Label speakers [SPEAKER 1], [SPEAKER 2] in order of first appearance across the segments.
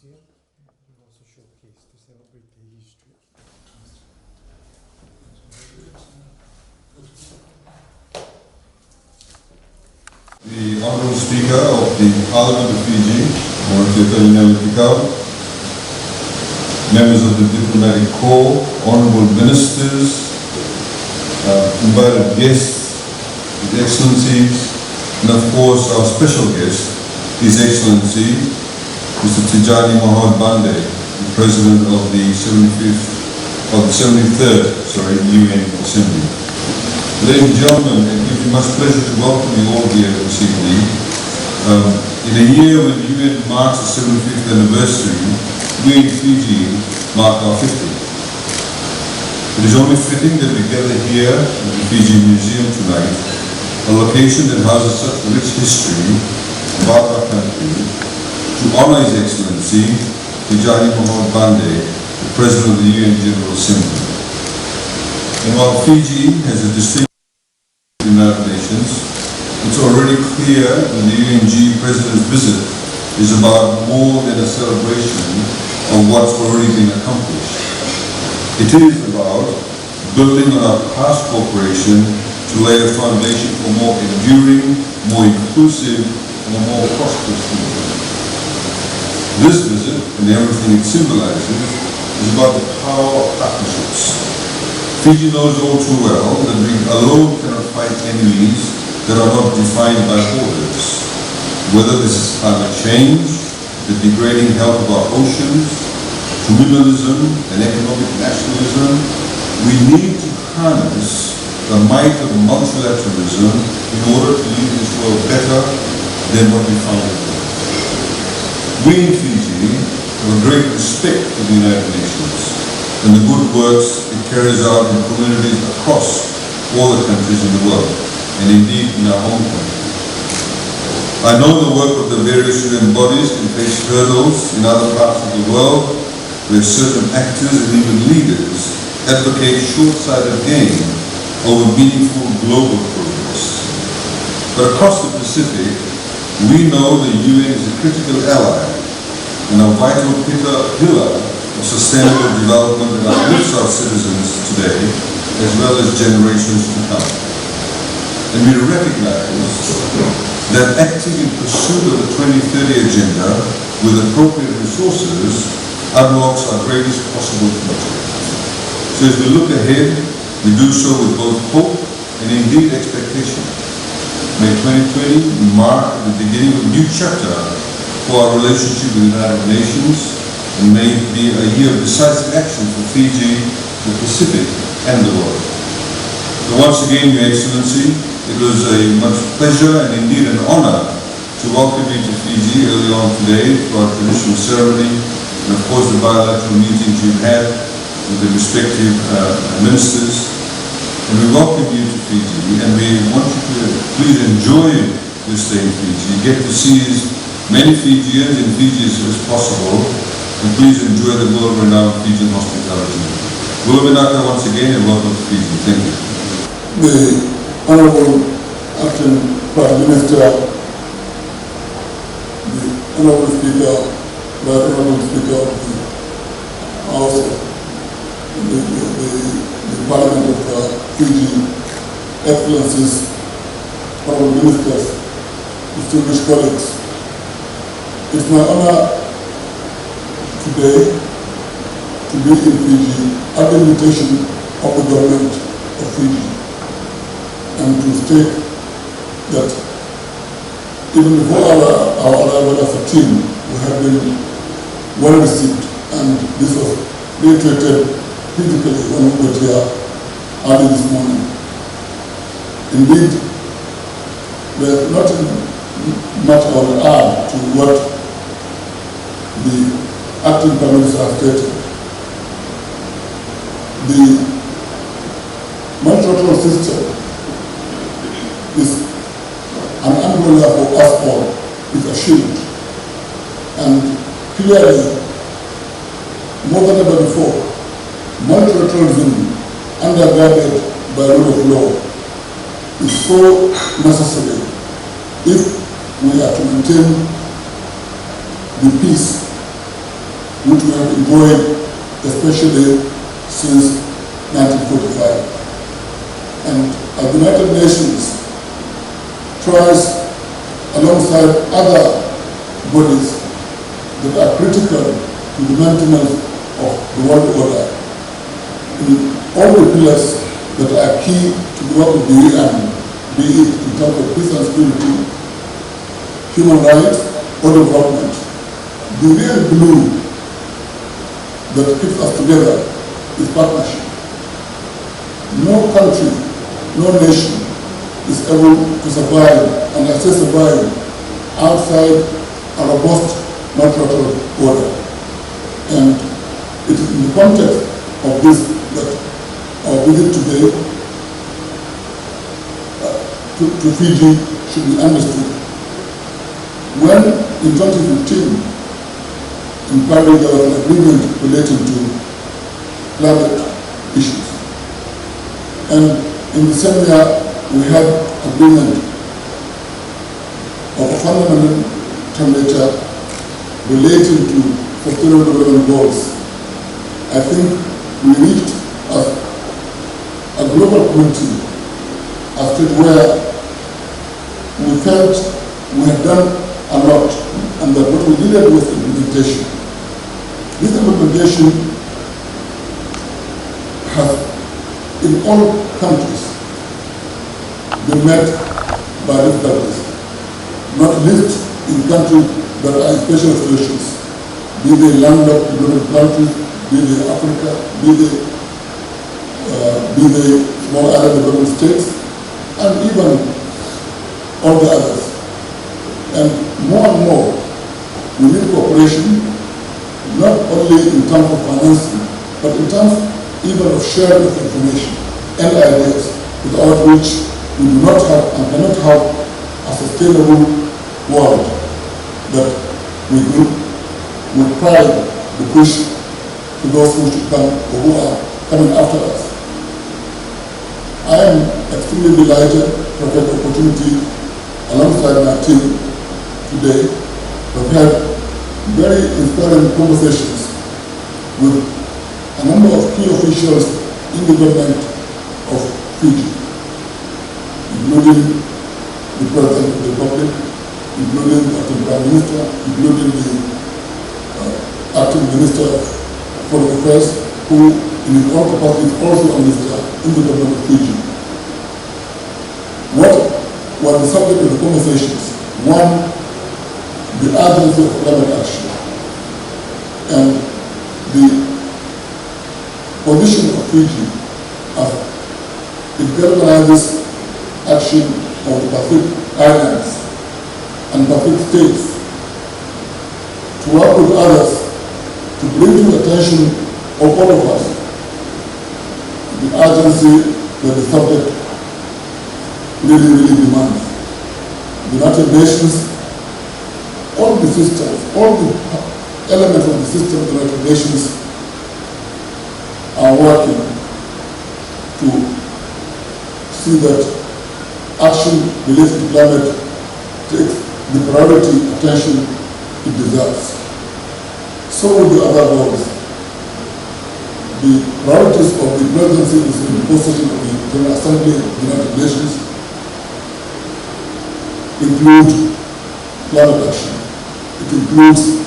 [SPEAKER 1] museum and also showcase to celebrate the history.
[SPEAKER 2] The Honourable Speaker of the Parliament of Fiji, Honorable Tikau, members of the Diplomatic Corps, Honourable Ministers, invited guests, His Excellencies, and of course our special guest, His Excellency, Mr. Tijani Mohd Bande, the President of the 73rd UN Assembly. Ladies and gentlemen, it gives me much pleasure to welcome you all here this evening. In a year when the UN marks the 75th anniversary, we in Fiji mark our 50th. It is only fitting that we gather here at the Fiji Museum tonight, a location that houses such rich history about our country, to honour His Excellency Tijani Mohd Bande, the President of the UN General Assembly. And while Fiji has a distinct United Nations, it's already clear that the UNG President's visit is about more than a celebration of what's already been accomplished. It is about building on our past cooperation to lay a foundation for more enduring, more inclusive, and a more prosperous future. This visit, and everything it symbolizes, is about the power of partnerships. Fiji knows all too well that we alone cannot fight enemies that are not defined by borders. Whether this is climate change, the degrading health of our oceans, communalism and economic nationalism, we need to harness the might of multilateralism in order to leave this world better than what we found it. We in Fiji have a great respect for the United Nations and the good works it carries out in communities across all the countries in the world, and indeed in our home country. I know the work of the various UN bodies can face hurdles in other parts of the world where certain actors and even leaders advocate short-sighted gain over meaningful global progress. But across the Pacific, we know the UN is a critical ally and a vital pillar of sustainable development that uplifts our citizens today as well as generations to come. And we recognize that acting in pursuit of the 2030 agenda with appropriate resources unlocks our greatest possible future. So as we look ahead, we do so with both hope and indeed expectation. May 2020 mark the beginning of a new chapter for our relationship with the United Nations, and may it be a year of decisive action for Fiji, the Pacific, and the world. So once again, Your Excellency, it was a much pleasure and indeed an honor to welcome you to Fiji early on today for our traditional ceremony, and of course the bilateral meetings you've had with the respective ministers. And we welcome you to Fiji, and we want you to please enjoy your stay in Fiji. Get to see as many Fijians and Fijis as possible, and please enjoy the world-renowned Fijian hospitality. Bulavinaka once again, and welcome to Fiji. Thank you.
[SPEAKER 3] The Honourable Acting Prime Minister, the Honourable Speaker, the Honourable Speaker of the House, the Parliament of Fiji, Excellencies, Honourable Ministers, distinguished colleagues, it's my honor today to be in Fiji at the invitation of the government of Fiji, and to state that even before our arrival as a team, we have been well received, and this was reiterated physically when we were here early this morning. Indeed, there's nothing much I will add to what the Acting Prime Minister has stated. The multilateral system is an umbrella for us all, it's a shield. And clearly, more than ever before, multilateralism undergirded by rule of law is so necessary if we are to maintain the peace which we have enjoyed, especially since 1945. And the United Nations tries, alongside other bodies that are critical to the maintenance of the world order, in all the pillars that are key to the work of the UN, be it in terms of peace and security, human rights, or development. The real glue that keeps us together is partnership. No country, no nation is able to survive, and I say survive, outside a robust multilateral order. And it is in the context of this that our visit today to Fiji should be understood. When in 2015, in Paris, there was an agreement relating to climate issues. And in the same year, we had agreement of a fundamental nature relating to sustainable development goals. I think we reached a global community, a state where we felt we had done a lot, and that what we needed was implementation. This implementation has, in all countries, been met by difficulties, not least in countries that are in special situations, be they landlocked developing countries, be they Africa, be they small island developing states, and even all the others. And more, we need cooperation, not only in terms of financing, but in terms even of sharing of information and ideas, without which we do not have and cannot have a sustainable world that we do with pride to push to those who should come or who are coming after us. I am extremely delighted to have the opportunity alongside my team today. We've had very inspiring conversations with a number of key officials in the government of Fiji, including the President of the Republic, including the Acting Prime Minister, including the Acting Minister of Foreign Affairs, who in his own capacity is also a minister in the government of Fiji. What was the subject of the conversations? One, the urgency of climate action and the position of Fiji as it galvanizes action of the Pacific Islands and Pacific states to work with others to bring to the attention of all of us the urgency that the subject really demands. The United Nations, all the systems, all the elements of the system of the United Nations are working to see that action related to climate takes the priority attention it deserves. So with the other goals. The priorities of the presidency is in the position of the General Assembly of the United Nations include climate action. It includes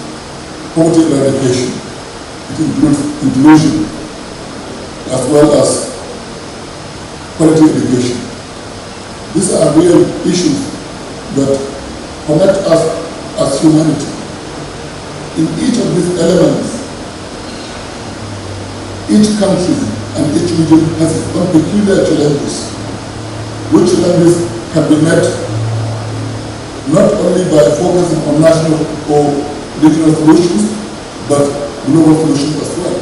[SPEAKER 3] poverty eradication. It includes inclusion, as well as quality education. These are real issues that connect us as humanity. In each of these elements, each country and each region has its own peculiar challenges, which challenges can be met not only by focusing on national or regional solutions, but global solutions as well.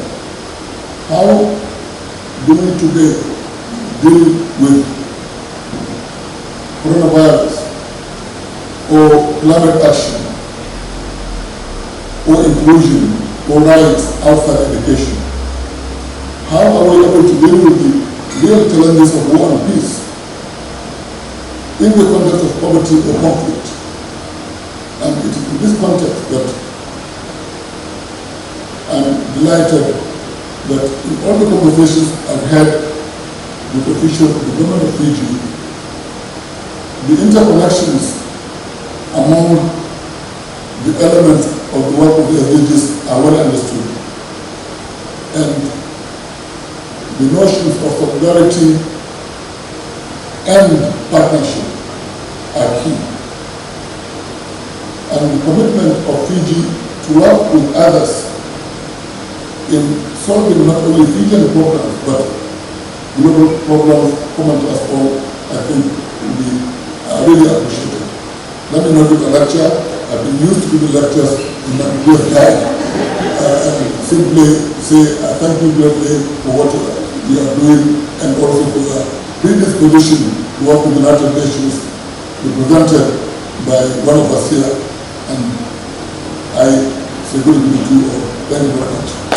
[SPEAKER 3] How do we today deal with coronavirus or climate action or inclusion or rights outside education? How are we able to deal with the real challenges of war and peace in the context of poverty or conflict? And it is in this context that I'm delighted that in all the conversations I've had with officials of the government of Fiji, the interconnections among the elements of the work of the SDGs are well understood. And the notions of solidarity and partnership are key. And the commitment of Fiji to work with others in solving not only Fijian problems, but global problems common to us all, I think will be really appreciated. Let me not give a lecture. I've been used to giving lectures in my previous life, and simply say thank you greatly for what you are doing, and also for the predisposition to work with the United Nations represented by one of us here. And I say good evening to you all. Thank you very much.